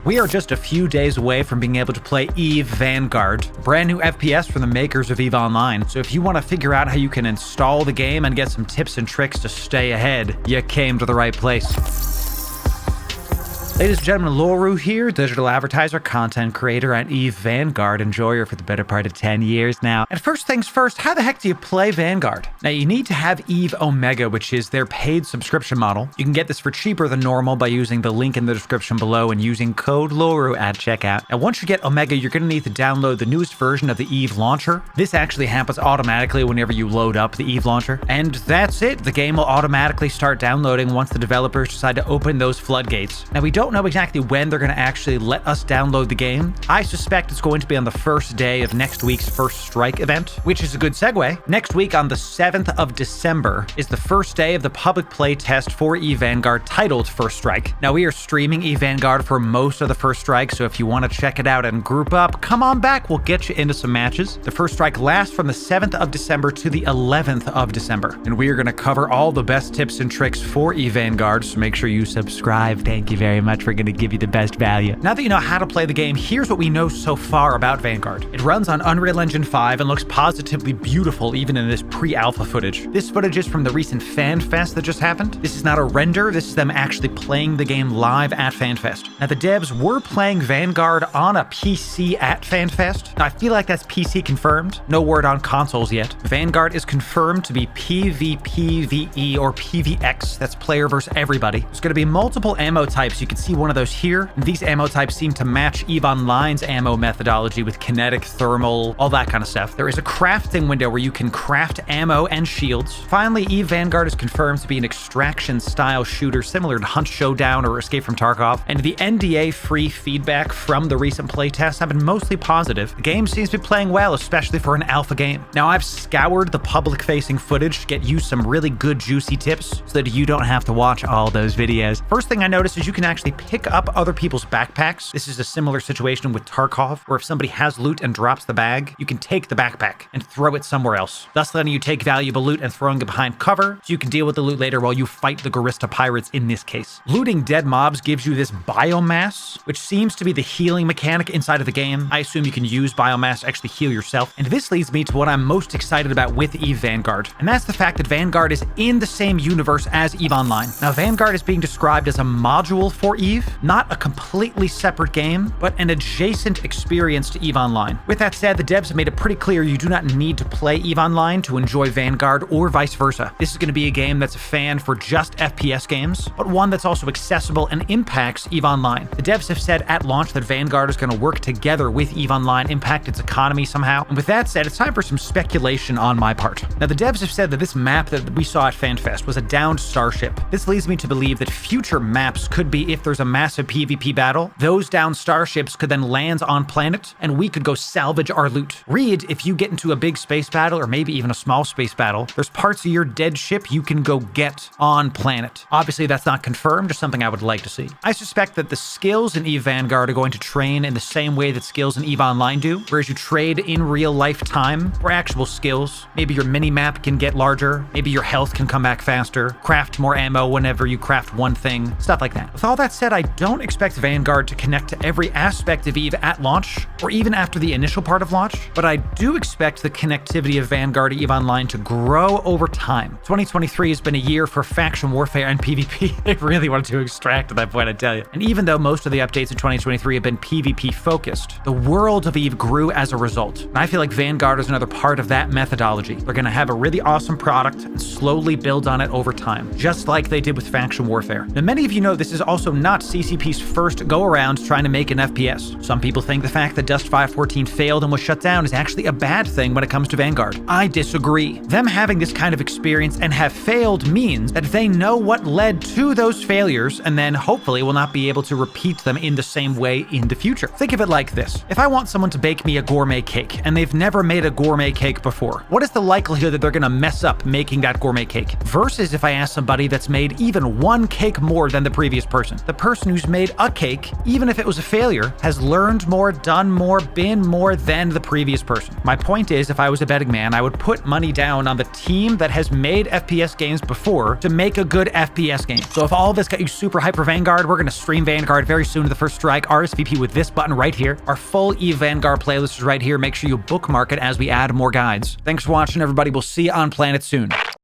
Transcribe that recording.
We are just a few days away from being able to play EVE Vanguard, a brand new FPS from the makers of EVE Online. So if you want to figure out how you can install the game and get some tips and tricks to stay ahead, you came to the right place. Ladies and gentlemen, Loru here, digital advertiser, content creator, and EVE Vanguard enjoyer for the better part of 10 years now. And first things first, how the heck do you play Vanguard? Now, you need to have EVE Omega, which is their paid subscription model. You can get this for cheaper than normal by using the link in the description below and using code Loru at checkout. Now, once you get Omega, you're going to need to download the newest version of the EVE launcher. This actually happens automatically whenever you load up the EVE launcher. And that's it. The game will automatically start downloading once the developers decide to open those floodgates. Now, we don't know exactly when they're going to actually let us download the game. I suspect it's going to be on the first day of next week's First Strike event, which is a good segue. Next week on the 7th of December is the first day of the public play test for EVE Vanguard titled First Strike. Now, we are streaming EVE Vanguard for most of the First Strike, so if you want to check it out and group up, come on back. We'll get you into some matches. The First Strike lasts from the 7th of December to the 11th of December, and we are going to cover all the best tips and tricks for EVE Vanguard, so make sure you subscribe. Thank you very much. We're going to give you the best value. Now that you know how to play the game, here's what we know so far about Vanguard. It runs on Unreal Engine 5 and looks positively beautiful even in this pre-alpha footage. This footage is from the recent FanFest that just happened. This is not a render, this is them actually playing the game live at FanFest. Now the devs were playing Vanguard on a PC at FanFest. Now I feel like that's PC confirmed. No word on consoles yet. Vanguard is confirmed to be PvPvE or PvX. That's player versus everybody. There's going to be multiple ammo types. You can see one of those here. These ammo types seem to match EVE Online's ammo methodology with kinetic, thermal, all that kind of stuff. There is a crafting window where you can craft ammo and shields. Finally, EVE Vanguard is confirmed to be an extraction-style shooter similar to Hunt Showdown or Escape from Tarkov, and the NDA-free feedback from the recent playtests have been mostly positive. The game seems to be playing well, especially for an alpha game. Now, I've scoured the public-facing footage to get you some really good, juicy tips so that you don't have to watch all those videos. First thing I noticed is you can actually pick up other people's backpacks. This is a similar situation with Tarkov, where if somebody has loot and drops the bag, you can take the backpack and throw it somewhere else, thus letting you take valuable loot and throwing it behind cover so you can deal with the loot later while you fight the Garista pirates in this case. Looting dead mobs gives you this biomass, which seems to be the healing mechanic inside of the game. I assume you can use biomass to actually heal yourself. And this leads me to what I'm most excited about with EVE Vanguard, and that's the fact that Vanguard is in the same universe as EVE Online. Now, Vanguard is being described as a module for EVE, not a completely separate game, but an adjacent experience to EVE Online. With that said, the devs have made it pretty clear you do not need to play EVE Online to enjoy Vanguard or vice versa. This is going to be a game that's a fan for just FPS games, but one that's also accessible and impacts EVE Online. The devs have said at launch that Vanguard is going to work together with EVE Online, impact its economy somehow. And with that said, it's time for some speculation on my part. Now, the devs have said that this map that we saw at FanFest was a downed starship. This leads me to believe that future maps could be if there's a massive PvP battle, those down starships could then land on planet, and we could go salvage our loot. Read, if you get into a big space battle, or maybe even a small space battle, there's parts of your dead ship you can go get on planet. Obviously, that's not confirmed, just something I would like to see. I suspect that the skills in EVE Vanguard are going to train in the same way that skills in EVE Online do, whereas you trade in real life time for actual skills. Maybe your mini-map can get larger, maybe your health can come back faster, craft more ammo whenever you craft one thing, stuff like that. With all that said, I don't expect Vanguard to connect to every aspect of EVE at launch, or even after the initial part of launch, but I do expect the connectivity of Vanguard to EVE Online to grow over time. 2023 has been a year for faction warfare and PvP. They really wanted to extract at that point, I tell you. And even though most of the updates in 2023 have been PvP focused, the world of EVE grew as a result. And I feel like Vanguard is another part of that methodology. They're going to have a really awesome product and slowly build on it over time, just like they did with faction warfare. Now, many of you know this is also not CCP's first go-around trying to make an FPS. Some people think the fact that Dust 514 failed and was shut down is actually a bad thing when it comes to Vanguard. I disagree. Them having this kind of experience and have failed means that they know what led to those failures and then hopefully will not be able to repeat them in the same way in the future. Think of it like this. If I want someone to bake me a gourmet cake and they've never made a gourmet cake before, what is the likelihood that they're going to mess up making that gourmet cake? Versus if I ask somebody that's made even one cake more than the previous person. The person who's made a cake, even if it was a failure, has learned more, done more, been more than the previous person. My point is, if I was a betting man, I would put money down on the team that has made FPS games before to make a good FPS game. So if all of this got you super hyped for Vanguard, we're going to stream Vanguard very soon to the first strike. RSVP with this button right here. Our full EVE Vanguard playlist is right here. Make sure you bookmark it as we add more guides. Thanks for watching, everybody. We'll see you on Planet soon.